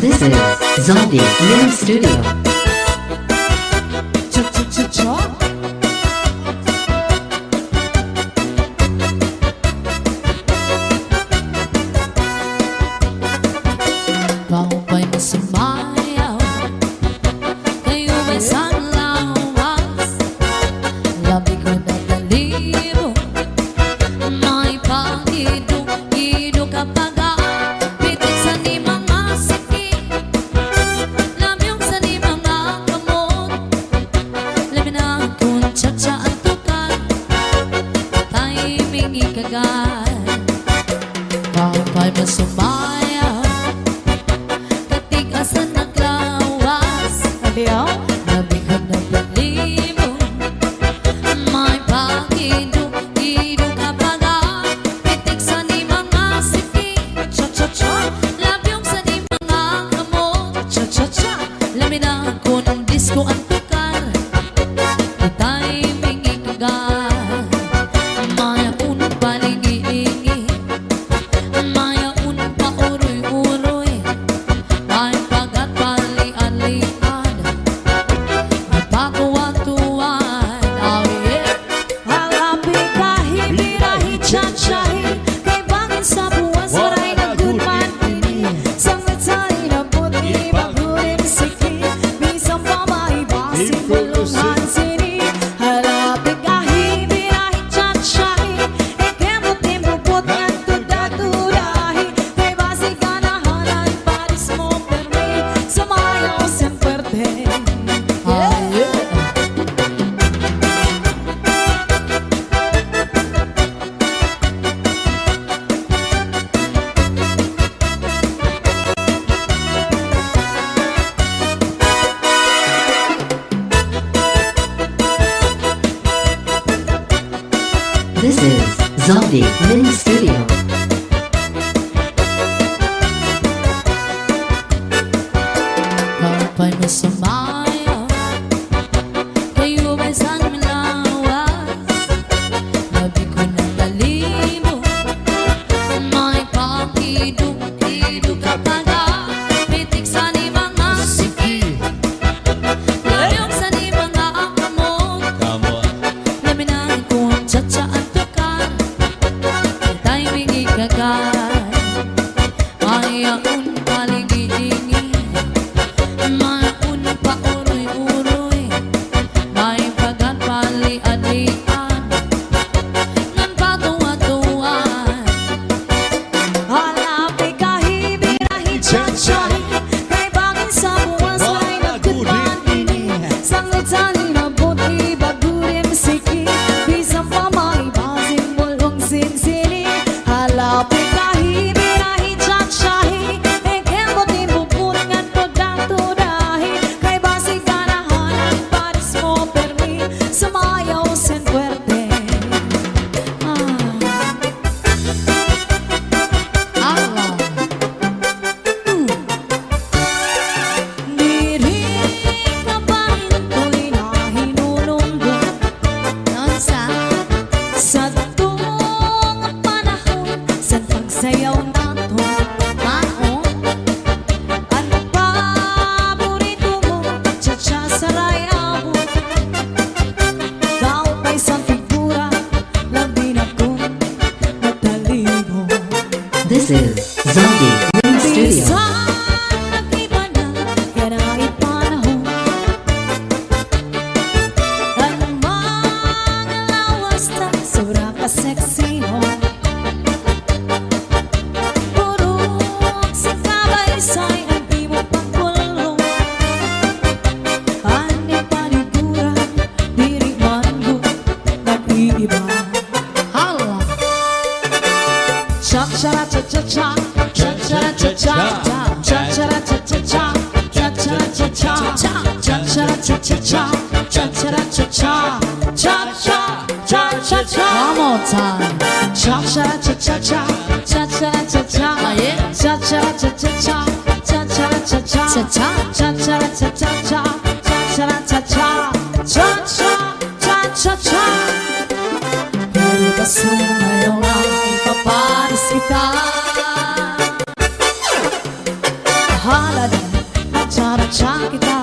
This is Zombie Mini Studio. Baway mo sumayaw, kayo may sanlawas. Labi ko na dalibo, may pag-idog-idog kapag pitik sa ni mga sakit. Labi yung sa ni mga kamot, labi na kung tsa-tsa ang tukan, timing ikagal. Baway mo sumayaw, asa naglawas. Adiyo? Labi ko na dalibo, may pag-idog-idog kapag pitik sa ni mga sikit. Cha-cha-cha? Labi yung sa ni mga kamot. Cha-cha-cha? Labi na ko ng disco ang tukar, di timing ikagal. Maya unong palingi-ingi, maya unong pauroy-uroy, ay pagat pali-alian, napakawatuan. Oh yeah. Halapi kahi, birahi, cha-chahi, kay bangin sa buwas, waray na gudman ini. Sanglit sa inaputi, bagurin siki, bisang pamaibasi, bulungan sini. Halapi kahi, birahi, cha-chahi, ikemot-imupot ng tuda-tudahi, kay basi ganahanan, paris mo permi, sumayaw semperte. Oh yeah. This is Zombie Mini Studio. Baway mo sumayaw, kayo may sanlawas. Labi ko na dalibo, may pag-idog-idog kapag pitik sa ni mga sikit. Layong sa ni mga kamot, labi na kung tsa-tsa ang tukan, di timing ikagal. Maya un palingi-ingi, maun pa uroy-uroy, may pagat pali-alian, ngan patuwa-tuwan. Halapi kahi, birahi, cha-chahi, kay bangin sa buwas, waray na gudman ini. Sanglit sa ninabuti, bagurin siki, bisang pamaibasin, bulong sinsini. Halapi kahi, birahi, cha-chahi, ikemot-imupot ng tuda-tudahi, kay basi ganahanan, paris mo permi, sumayaw sen puerte. Allah, Diri ka pa rin ko'y nahinulunggo nonsa, sa tuong panahon sa pagsayaw nato. maong, Ano paborito mo? Cha-cha sa rayabo. Daw pa'y sa figura, labi na kong natalibo. This is Zombie Mini Studio. Bisan nag-iba na yan ay panahon, ang mga lawas na sura ka sexy ho. Purong sa kabaysay ang di mo pagkulong, ani panigura, diri man ko nag-iiba. Allah, Cha-cha-cha-cha-cha, cha-cha-cha-cha-cha, cha-cha-cha-cha-cha, cha-cha-cha-cha, cha-cha-cha-cha-cha, cha-cha-cha-cha, cha-cha-cha-cha-cha. one more time. Cha-cha-cha-cha-cha, cha-cha-cha-cha, Ah, yeah. cha-cha-cha-cha-cha, cha-cha-cha-cha, Cha-cha. cha-cha-cha-cha-cha, cha-cha-cha-cha, cha-cha-cha-cha-cha. Pero basta ngayon ay paparis kita. halad magtsara-tsa kita,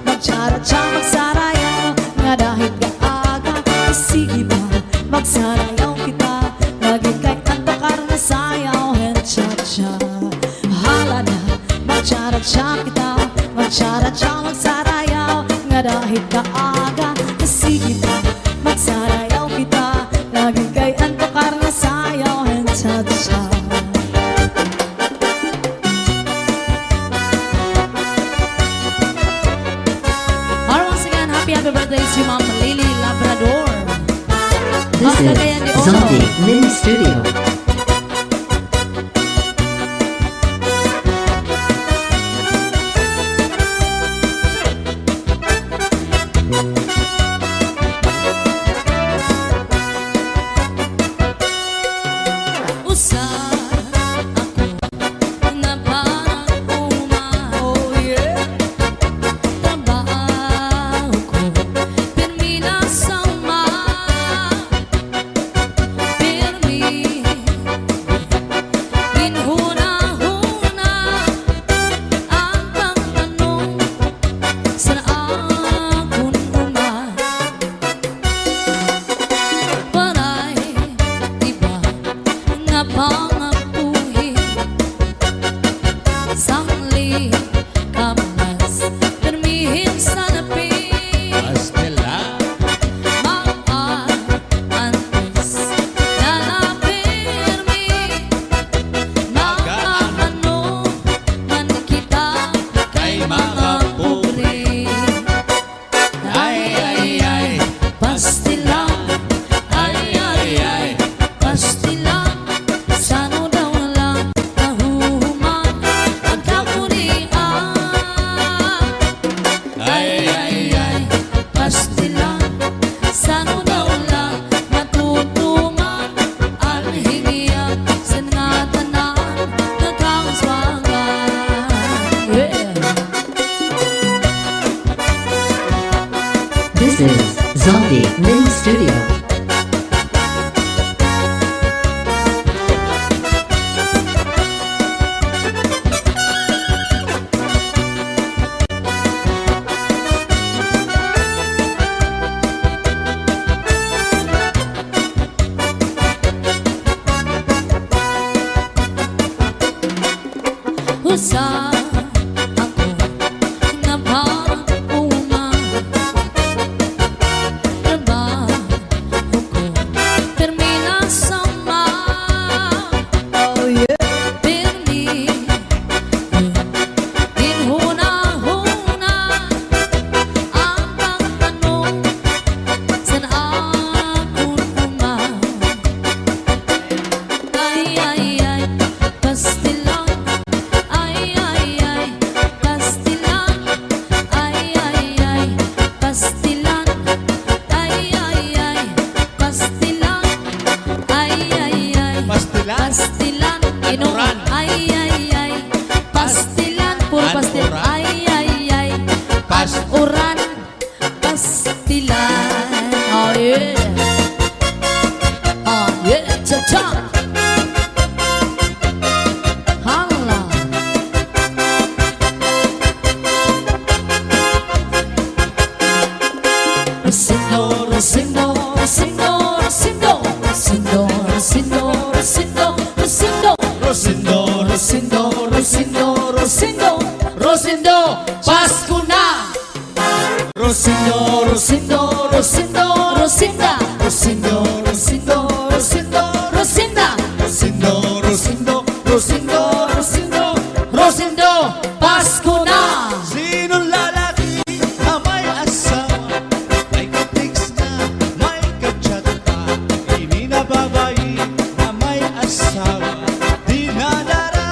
magtsara-tsa magsarayaw nga dahil kaaga sige ba magsarayaw kita lagi kay antakar na sayaw and cha-cha halad magtsara-tsa kita, magtsara-tsa magsarayaw nga dahil kaaga sige ba magsarayaw kita lagi kay antakar na sayaw and cha-cha. Happy birthday si Ma'am Lily Labrador. This is Zombie Mini Studio. This is Zombie Mini Studio. Usa ako na parang uma trabaho ko termina sama oh yeah permi din huna-huna ang tanong saan akong uma ay pastilan pastilan, inuran. Pastilan, puro pastilan. Uran, pastilan. Oh yeah. Oh yeah, cha-cha. Hala. Rosindo, Rosindo, Rosindo, Rosindo, Rosindo, Rosindo, Rosindo. Rosindo, Rosindo, Rosindo, Rosindo, Rosindo, Pasko na! Rosindo, Rosindo, Rosindo, Rosinda, Rosindo, Rosindo, Rosindo, Rosinda, Rosindo, Rosindo, Rosindo, Rosindo, Rosindo, Pasko na! Sinong lalaki na may asawa, may ka-text na, may ka-chat pa, hindi na babae na may asawa, di nadara.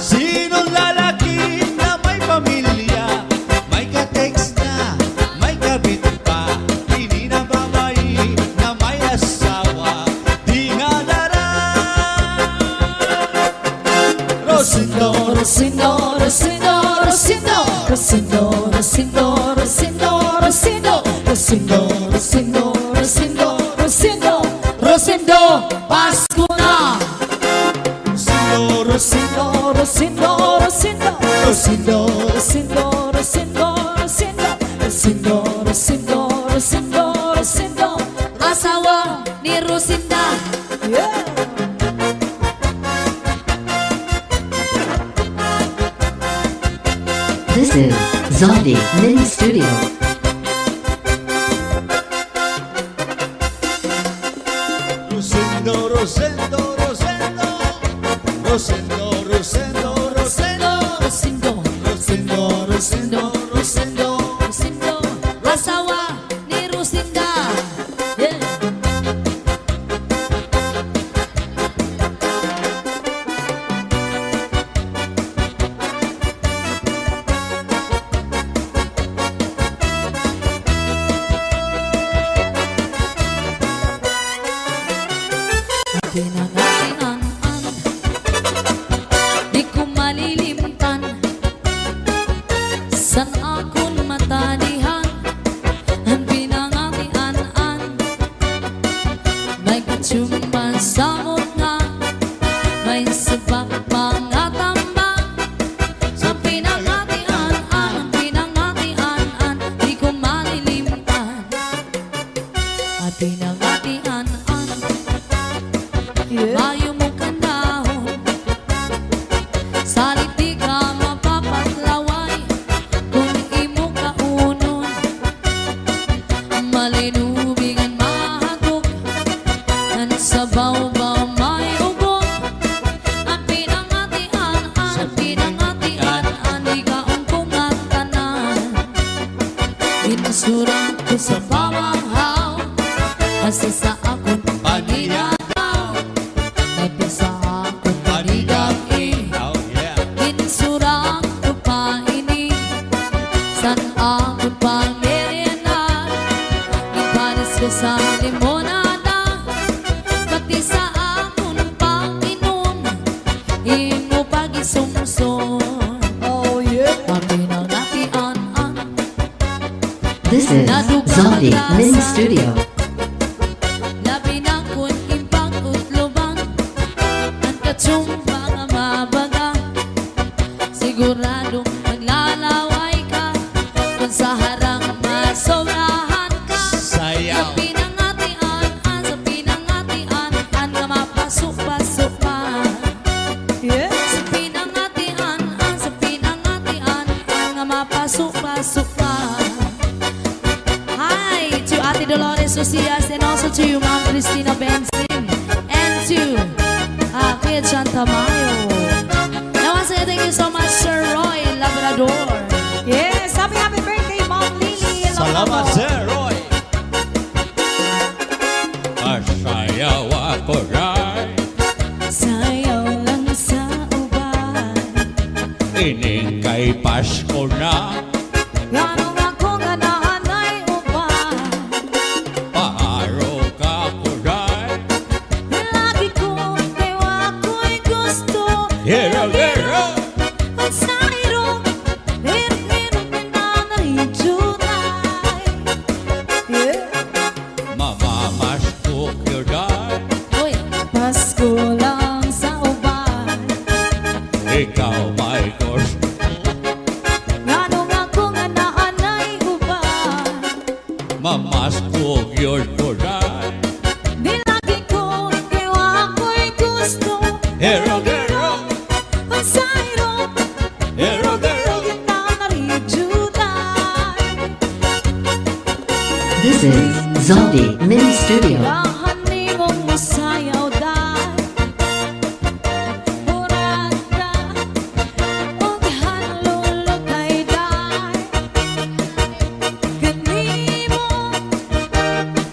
Sinong lalaki na may pamilya, may ka-text na, may kabit pa, hindi na babae na may asawa, di nadara. Rosindo, Rosindo, Rosindo, Rosindo, Rosindo, Rosindo, Rosindo, Rosindo, Rosindo, Rosindo, Rosindo, Rosindo, Rosindo, Pasko na! Rosindo, Rosindo, Rosindo, Rosindo, Rosindo, Rosindo, Rosindo, Rosindo, Rosindo, Rosindo, Rosindo, Asawa ni Rusinda. yeah. This is Zaldi Mini Studio. Rosendo, Rosendo, Rosendo, Rosendo, Rosendo, Rosendo, Rusindo, Rosendo, Rosendo, Rosendo. Rusindo. Asawa ni Rusinda. Yeah. Pinangatian-an, di ko malilimtan. San akong matanihan, ang pinangatian-an. May katsumban sa mukha, may sabak mga tambang. Ang pinangatian-an, ang pinangatian-an, di ko malilimtan. At pinangatian-an, mayo mo kanahon, salit di ka mapapatlaway kung imo kaunon. Malinubigan mahagok, ang sabaw-baw may ugok. Ang pinangatian-an, pinangatian-an, di ka ungkong at tanan. Ginsurang ko sa pamanghaw, kasi sa akong paninaw. Nagpisa akong panigam-i, Oh yeah. ginsurang ko pa ini. San akong pangirianan, ipanis ko sa limonada. Pati sa akong panginom, imo pag-isumson. Oh yeah. Ang pinangatian-an, This is Zaldi Mini Studio. labi na kun impang utlubang, ang katsumba nga mabaga. Siguradong maglalaway ka, kung sa harang masobrahan ka. Sa Sayaw. pinangatian-an, sa pinangatian-an, nga mapasok-pasok pa. Yeah. Sa pinangatian-an, sa pinangatian-an, nga mapasok-pasok pa. Hi to Ate Dolores Socias and also to Ma'am Cristina Benson and to Kuya John Tamayo. And once again, thank you so much, Sir Roy Labrador. Yes, happy birthday, Mom Lily. Salamat, Sir Roy. Pasayaw ako rin, Sayaw lang sa uban. ining kay Pasko na, Ganong ako nga naanay uban. paaro ka ko rin. Lagi ko, ewa ko'y gusto. Hero, hero. Ang sairo, hero, pinanay-junay. Yeah. Mamamasko ko rin, Uy, Pasko lang sa uban. ikaw may gusto. Ganong ako nga naanay uban. Mamasko yun ko rin. Di lagi ko, ewa ko'y gusto. Hero, hero. Ang sairo, Hero, hero. pinanay-junay. This is Zaldi Mini Studio. Lahan ni mong masayaw dahil Murada Huwag hanlulukay dahil Ganimo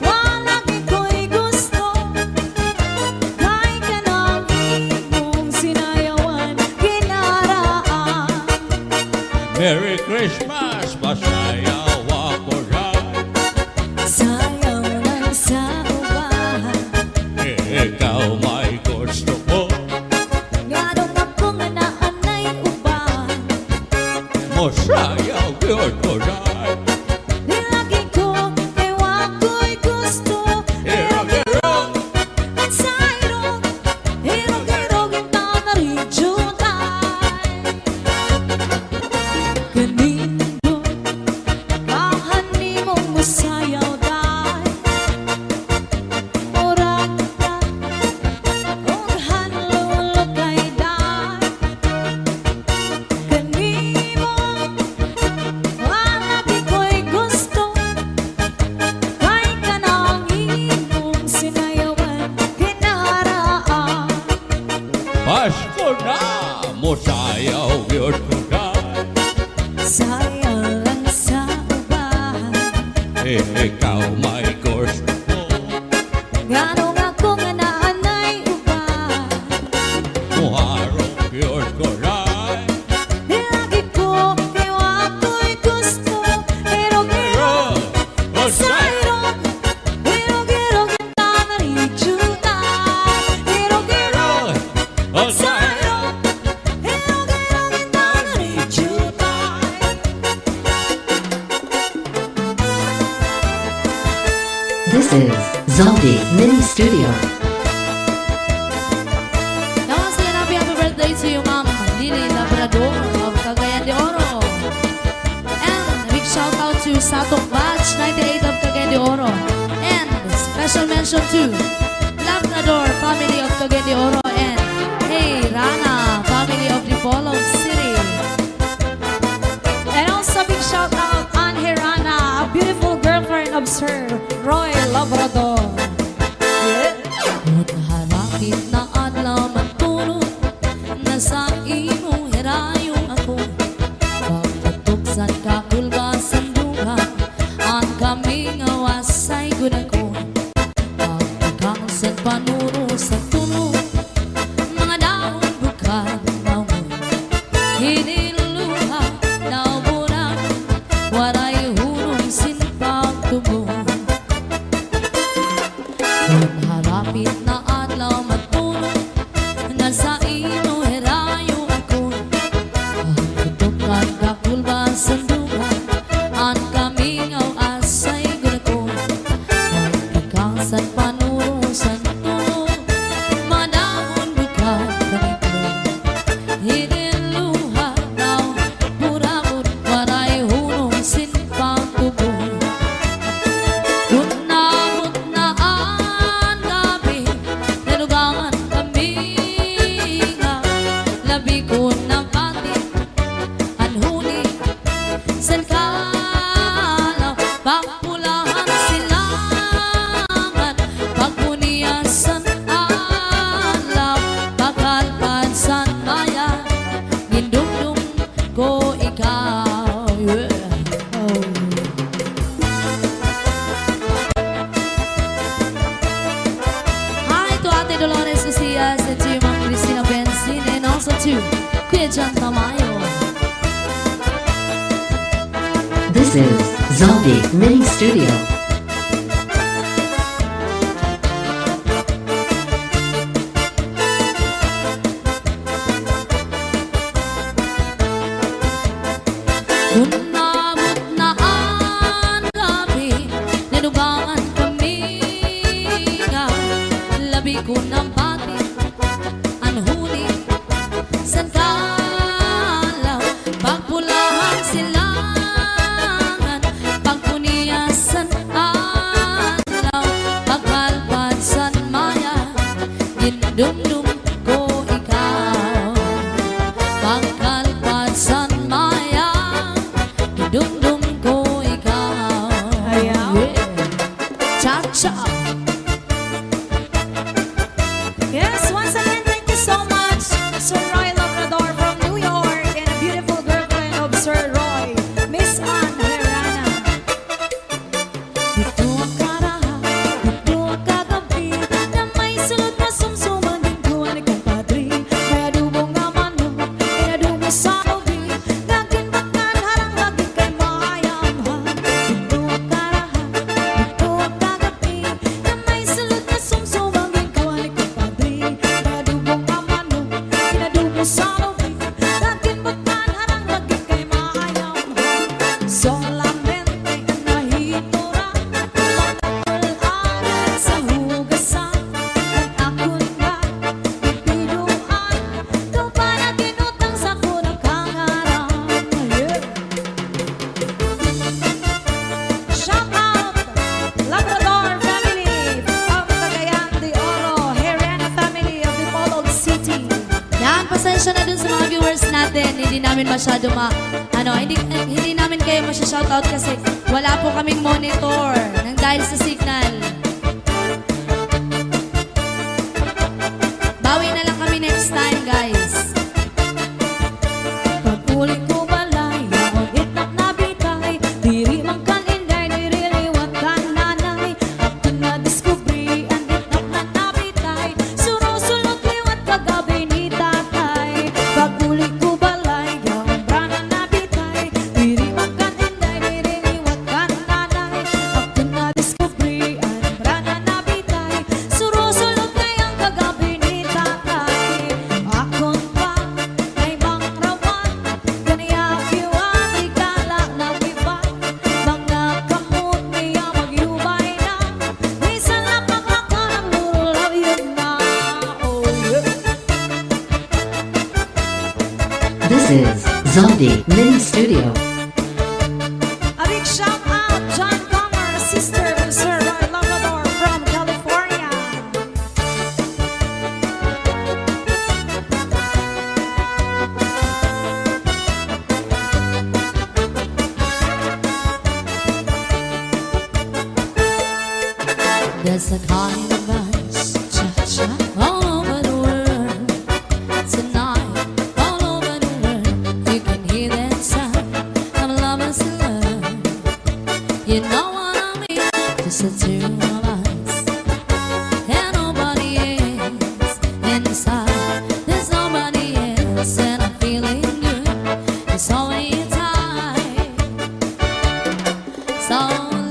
Walang iko'y gusto Kay ka ng imong sinayawan Kinaraan Merry Christmas, masayaw ako rin. Sayaw lang sa uban Ikaw may gusto ko. Ganong ako nga naanay uban Masayaw yun ko rin. Di lagi ko, ewa ko'y gusto Hero, hero. Ang sairo, hero, hero, kita na rin junay. ikaw yun ko dahil Sayang lang sa ubahan ikaw may gusto Ganong ako nga naanay ubahan Muharap yun ko dahil Lagi ko iwa ko'y gusto Hirog-hirog sa hirog Hirog-hirog na narijutan Hirog-hirog sa hirog Hirog-hirog na narijutan This is Zaldi Mini Studio. Now, say happy birthday to you, Ma'am Lily Labrador of Cagayan de Oro. And a big shout out to Satong Batch 98 of Cagayan de Oro. And special mention to Labrador family of Cagayan de Oro and Hey Rana family of Dipolog City. And also big shout out on Hirana, a beautiful girlfriend of Sir Roy Labrador. Ngunit harapit na adlaw magtulog na sa imo hirayo ako. Pagpatuksan ka kulbasan duha ang kaming awasay gunako. Pagpagkangsan panuro sa tunog mga daon bukad naon. Hiniluluha na murang waray hunong sinpag tubo. Kung harapit na adlaw matulog na sa imo herayo ako. Pagtutukan ka kulbasan duha ang kamingaw asay gunako. Pagkakangsan panuro sa tunog madahon bukad kanito. Hiniluha daw burakot waray hunong sinpang tubo. Kunamot na ang gabi, nalugangan kami nga labi ko na pati, anhuni sa kalaw, pagpulahan silangan, pagpuniyasan alaw, pagkalpansan maya, gindumdum ko ikaw. Yeah. Oh. Hi to Ate Dolores Ucias and to Ma'am Cristina Benzin and also to Kuya John Tamayo. This is Zaldi Mini Studio. Kunamot na ang gabi, nalugangan kami nga labi ko ng pati, anhuni sa kalaw, pagpulahan silangan, pagpuniyasan alaw, pagkalpansan maya, gindumdum ko ikaw. Pagkalpansan maya, gindumdum ko ikaw. Ayaw. Cha-cha. Yes, once again, thank you so much, Sir Roy Labrador from New York, and a beautiful girlfriend of Sir Roy, Miss Ann Herrana. Ito ang karaha, ito ang kagabi, na may sulod na sumsuman din ko ang kumpadri. Kaya dubong nga mano, kaya dubong sa ubi, naging bakal harang lagi kay mayamhan. Ito ang karaha, ito ang kagabi, na may sulod na sumsuman din ko ang kumpadri. Kaya dubong nga mano, kaya dubong sa ubi, naging bakal harang lagi kay mayamhan. Solamente nahitura, pagkakularan sa hugasan, at ako'y nagbibiduan, ito para ginutang sa kunang kangarang. Shout out, Labrador family of Cagayan de Oro, Herrana family of Dipolog City. Yan, pasensya na dun sa mga viewers natin. Hindi namin masyado hindi namin kayo masya-shoutout kasi wala po kaming monitor nang dahil sa signal. Bawi na lang kami next time, guys. uli ko balay, yaon itnak na bitay, diri man kan inday, diri liwat kan nanay. Ako na diskubri, ang itnak na nabitay, surusulot liwat kagabi ni tatay. Pag uli ko balay, yaon brana na bitay, diri man kan inday, diri liwat kan nanay. Ako na diskubri, ang brana na bitay, surusulot ngayong kagabi ni tatay. Akon pa ay mangrawan, kaniya kiwang ikala na iba, mga kamot niya magyubay na, minsan lang maglaka ng lulaw yun na. Oh yeah. This is Zaldi Mini Studio. A big shout out, John Comer, sister of Sir Roy Labrador from California. There's a kind of ice, cha-cha, all over the world. Tonight, all over the world, you can hear that sound of lovers in love. You know what I mean? Just the two of us, and nobody else inside. There's nobody else, and I'm feeling good. It's only time. So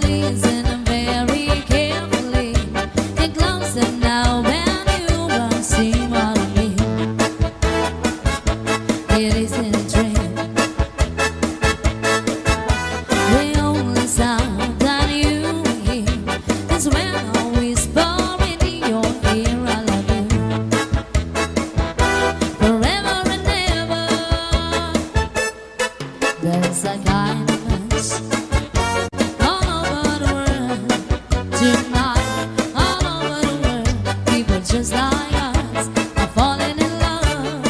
listen very carefully. Get closer now when you will see what I mean. It isn't a dream. The only sound that you hear is when I whisper in your ear, I love you forever and ever. There's a kind of us all over the world tonight, all over the world. People just like us are falling in love.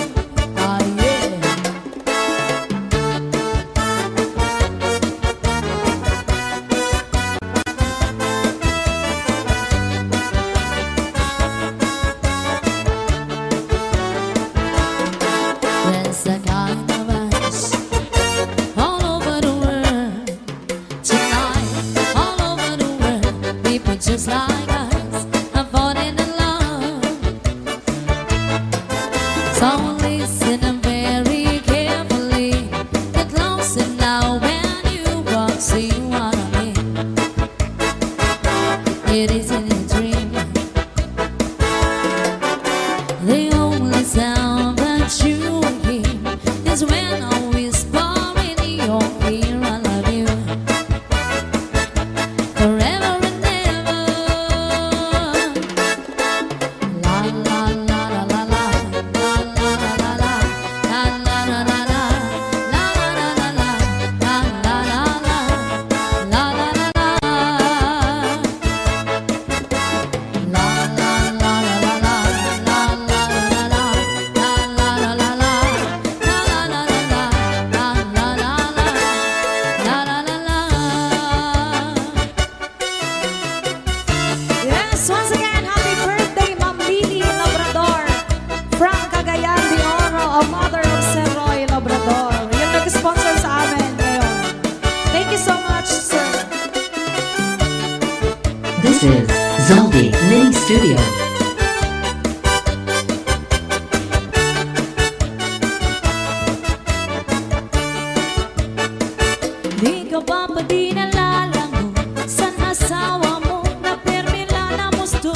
Oh yeah. There's a kind of us all over the world tonight, all over the world. People just like us are falling in love. So listen very carefully. Get closer now when you walk, see what I mean. It isn't a dream. The only sound that you hear is when I whisper in your ear, I love you forever and ever. La la la la la la, la la la la la, la la la la la, la la la la la, la la la la, la la la la. Yes, once again, happy birthday, Ma'am Lily Labrador from Cagayan de Oro, a mother of Sir Roy Labrador. Yung nag-sponsor sa amin ngayon. Thank you so much, sir. This is Zaldi Mini Studio. Di ka ba pa di nalalango sa asawa mo na permila na musto?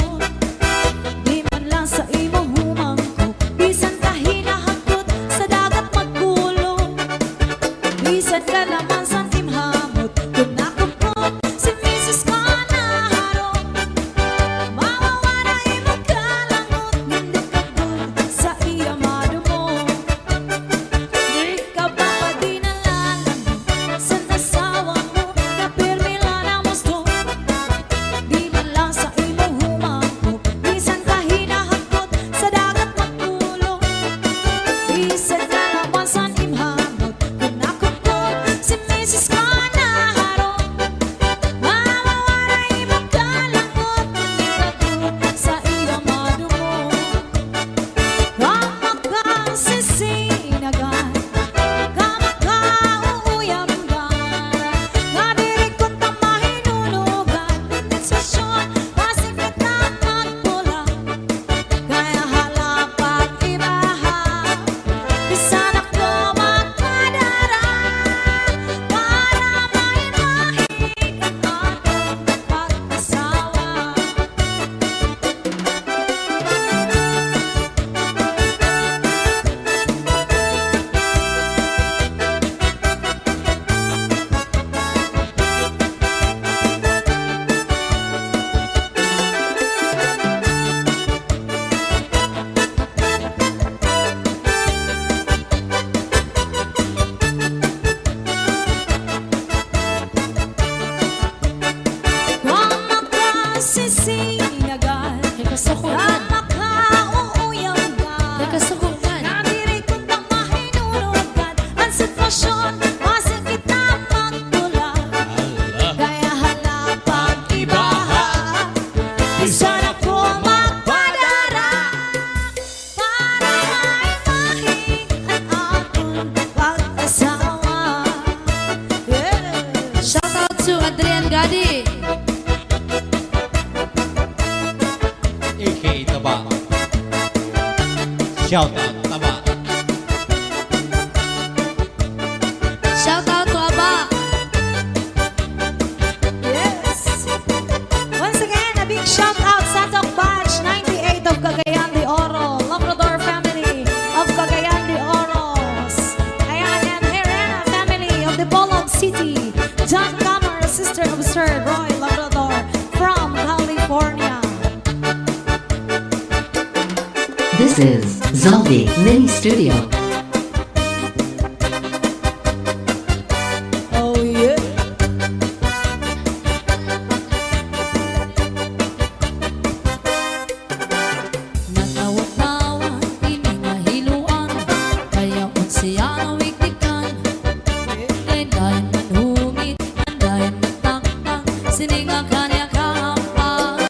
Di man lang sa imo humangko, bisan ka hinahagot sa dagat magkulong. Bisan ka naman sa timhamot, kung nakupot si Mrs. Manaharo. Mawawala imo kalangot, hindi ka good sa iyamado mo. Di ka ba pa di nalalango sa asawa mo na Shout out, tama. Shout out to Aba. Yes. Once again, a big shout out sa Tok Batch 98 of Cagayan de Oro, Labrador family of Cagayan de Oros. Ayan, and Herrera family of the Bolog City. John Camer, sister of Sir Roy Labrador from California. This is Zombie Mini Studio. Oh yeah. Natawa-tawa, iningahiluan, kaya unsiya ang wiktikan. Andayan man humit, andayan man taktak, sininga kanya kahampak.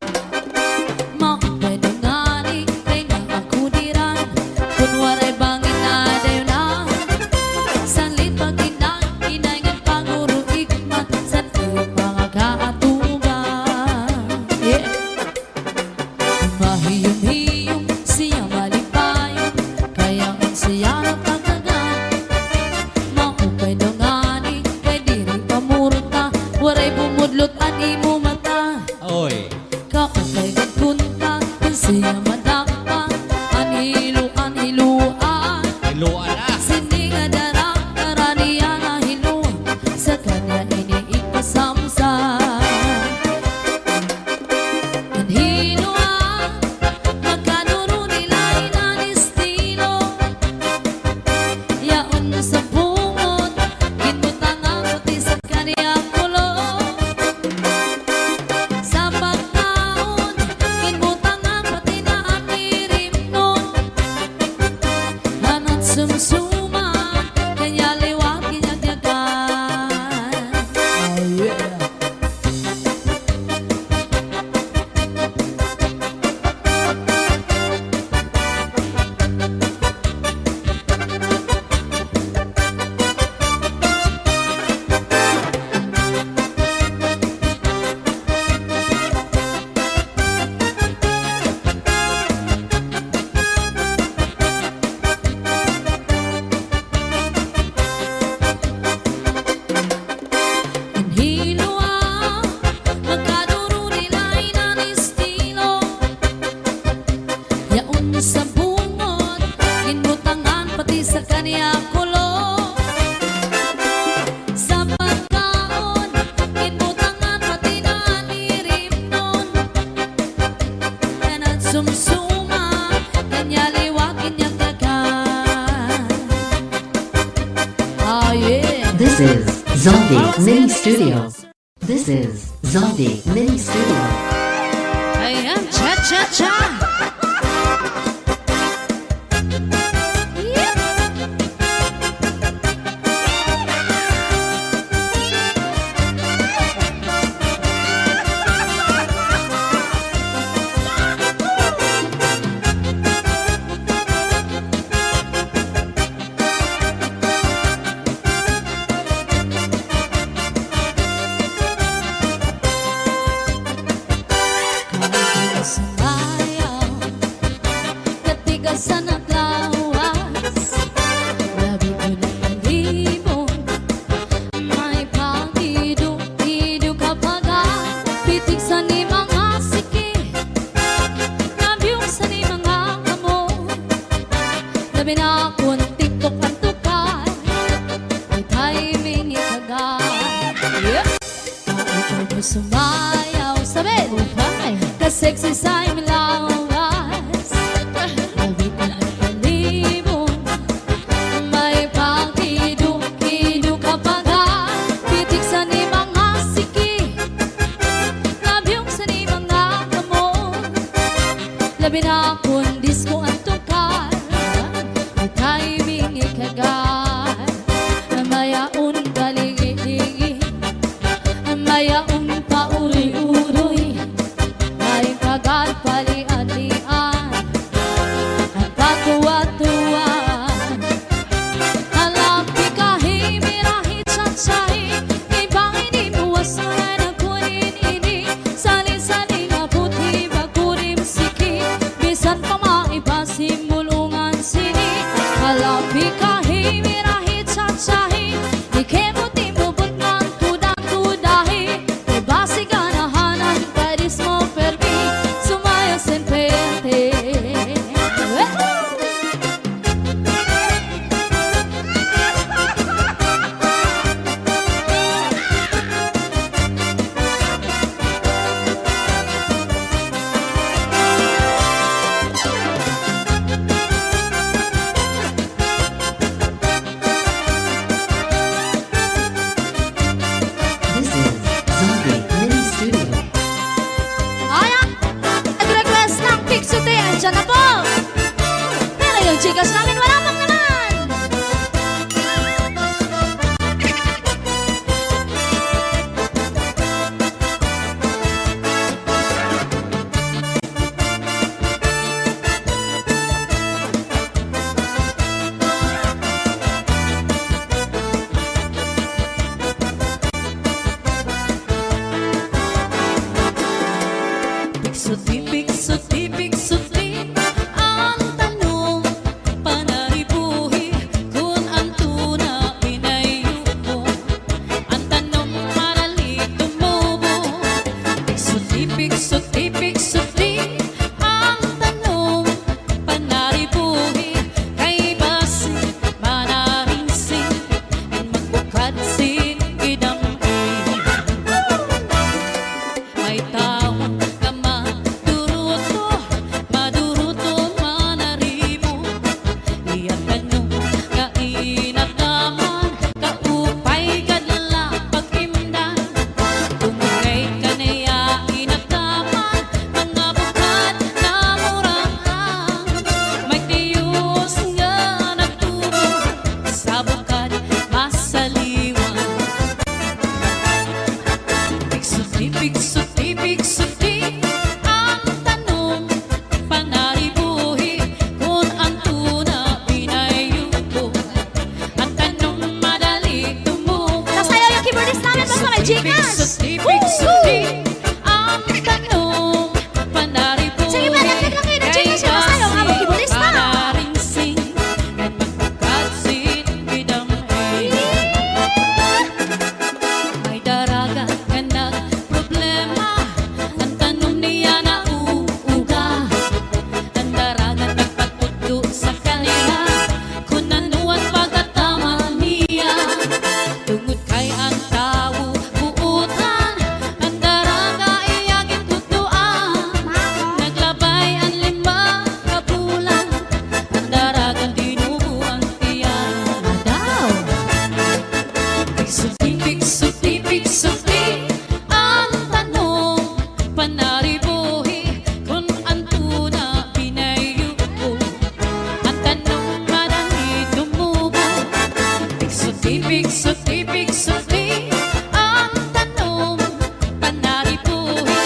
Makapay dungani, kay na ako diran, kunwaray bangin na dayo na. Sanlit pag-inang, inayngan panguro ikmat, sa tuyong mga kaatuban. Yeah. Mahiyong-hiyong siya malipayon, kaya ang siya nagtagagan. Maupay dongani, kay diri pamurta, waray bumudlot an imo mata. Oy. Kaupay gagkunta, kung siya madakpa, anhiluan. Iluan na. Sininga darang, karaniya na hiluan, sa kanya iniipasamsa. Hiluan, magkanuro nila inan estilo. Yaon sa bungot, ginbutang ang puti sa kaniya kulo. Sa pagkaon, ginbutang ang pati na ang irim nun. Hanat sumsuma, kanya liwag kinyagyagan. Oh yeah. Hiluan, magkaduro nila inan estilo. Yaon sa bungot, ginbutangan pati sa kaniya kulo. Sa pagkaon, ginbutangan pati na anirim nun. Kanat sumsuma, kanya liwag kinyagyagan. Oh yeah. This is Zombie Mini Studio. This is Zombie Mini Studio. Ayan, cha-cha-cha! Yep. Sumayaw, katigas sa naglawas, labi ko ng palibon, may pag-iduk-iduk kapag pitik sa ni mga siki, nabiyong sa ni mga kamon, labi na akong tiktok ang tukay, may timing ikagay. Yep! Ikaw mo sumayaw, sabi, upay, ka-sexy sa iyong lawas. Labi ko ng palibon, may pag-iduk-iduk kapag pitik sa ni mga siki, labyong sa ni mga kamon, labi na akong disco ang tukar, may timing ikagay, mayaon kaligi-ligi, mayaon pauri-uri, may kagal pala. magpakadsin gidamay. May tao nga maduruto manarimo. Iyan tanong nga inataman, kaupay kadla pag-imdan. Tumugay kanaya inataman, mga bukad na murang may tiyos nga nagturo sa bukad masaliwan. Bigsuti ang tanong, panaribuhi kung ang tuna pinayuko. Ang tanong madali tumubo. Nasayaw yung keyboardist namin basta may jingas! Bigsuti ang tanong, panaribuhi Sige, malapit lang kayo ng jingas yung nasayaw nga mo keyboardist na! manarinsing at magpakadsin gidamay. May daraga nga nagproblema, ang tanong niya na uuga. Ang daraga nagpatuto sa kanila kung ano ang pagkatama niya. Tungod kay ang tao buutan, ang daraga iyagin tutuan. Naglabay ang 5 ka bulan, ang daragang dinubuang tiyan. Daw Bigsuti ang tanong, panaribuhi kung ang tuna pinayuko. Ang tanong madali tumubo. Bigsuti ang tanong, panaribuhi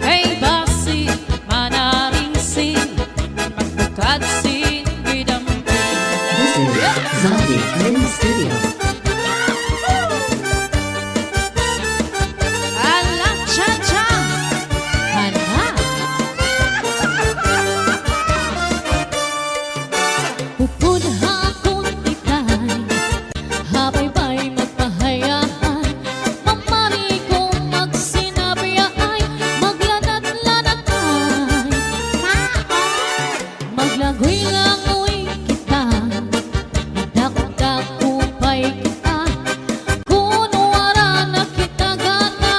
kay basi manarinsing magpakadsin gidamay. This is Zombie Mini Studio. Alam cha-cha, hana. Upod hakon ikay, habay-bay magpahayahan. Mamari kong magsinabiyaay, maglanat-lanat ay. Maglangoy-langoy kita, magdakupay kita. Kung wala na kita gana,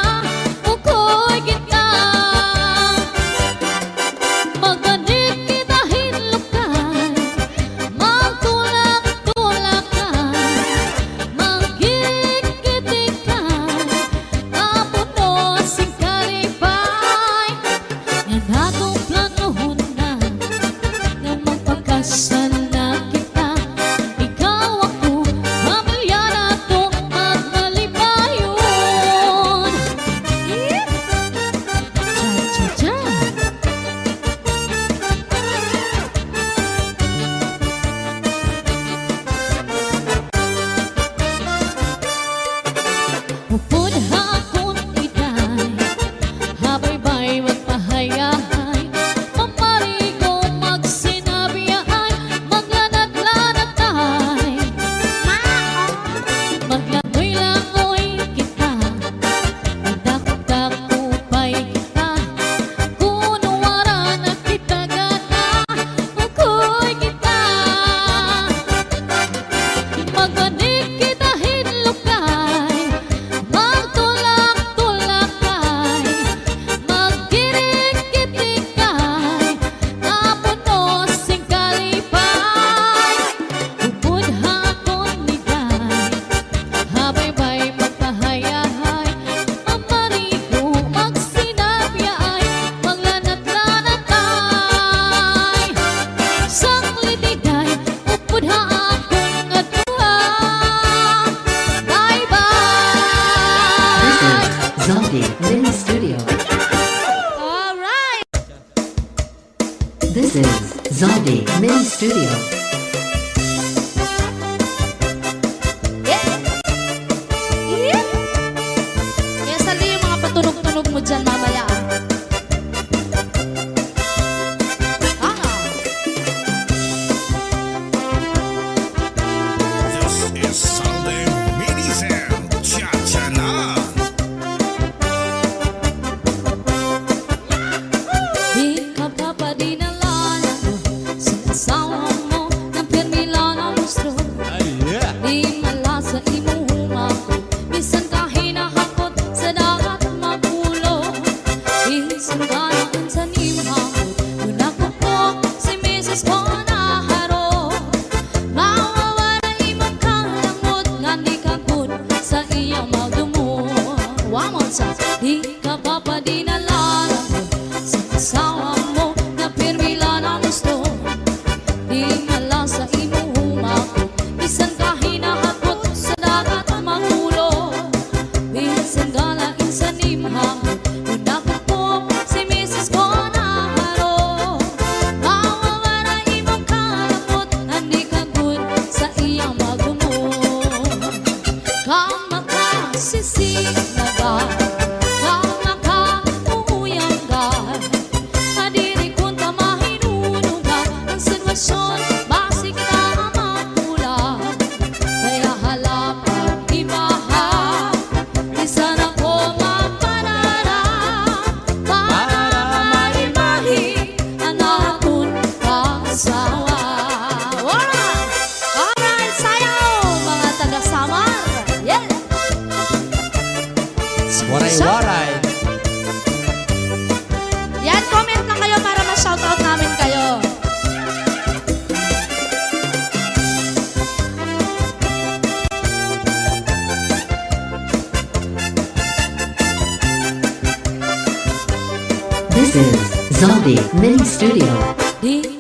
ukoy kita. Maganik kita hinlukay, magtulak-tulakan, magkikitikan, apuno sing kalipay. Yan akong planohon na magpakasal na kita. Ikaw ako, pamilya nato magmalipayon. Cha-cha-cha. Upod hakon iday, habay-bay magpahayahay. Mamarigo magsinabiyahay, maglanat-lanat ay. Maglangoy-langoy kita, magdakupay kita. Kung wala na kita gana, ukoy kita. Maganik kita hinlukay, magtulak-tulakay, magkirik-kitikay, apuno sing kalipay. Upod hakon nitay, habay-bay magpahayahay. Mamarigo magsinabiyaay, maglanat-lanat ay. Sanglitiday, upod hakon adua. This Bye-bye. is Zombie Mini Studio. Alright! This is Zombie Mini Studio. Kaya sali yung mga patunog-tunog mo dyan mamaya. This is Sunday Mini Sound. Cha-cha na. Di ka pa pa dinalanan, sinasawa mo Kamakasisinagan, kamakauuyanggan, nadiri kong tamahinunugan, ang sitwasyon, basi kita mapulang. Kaya halapang ibaha, isa na ko mapanara, para maimahi, anakon kasawa. Alright, sayaw, mga taga-Samar. Yeah! Waray-waray. Yan, comment lang kayo para ma-shoutout namin kayo. This is Zaldi Mini Studio. Di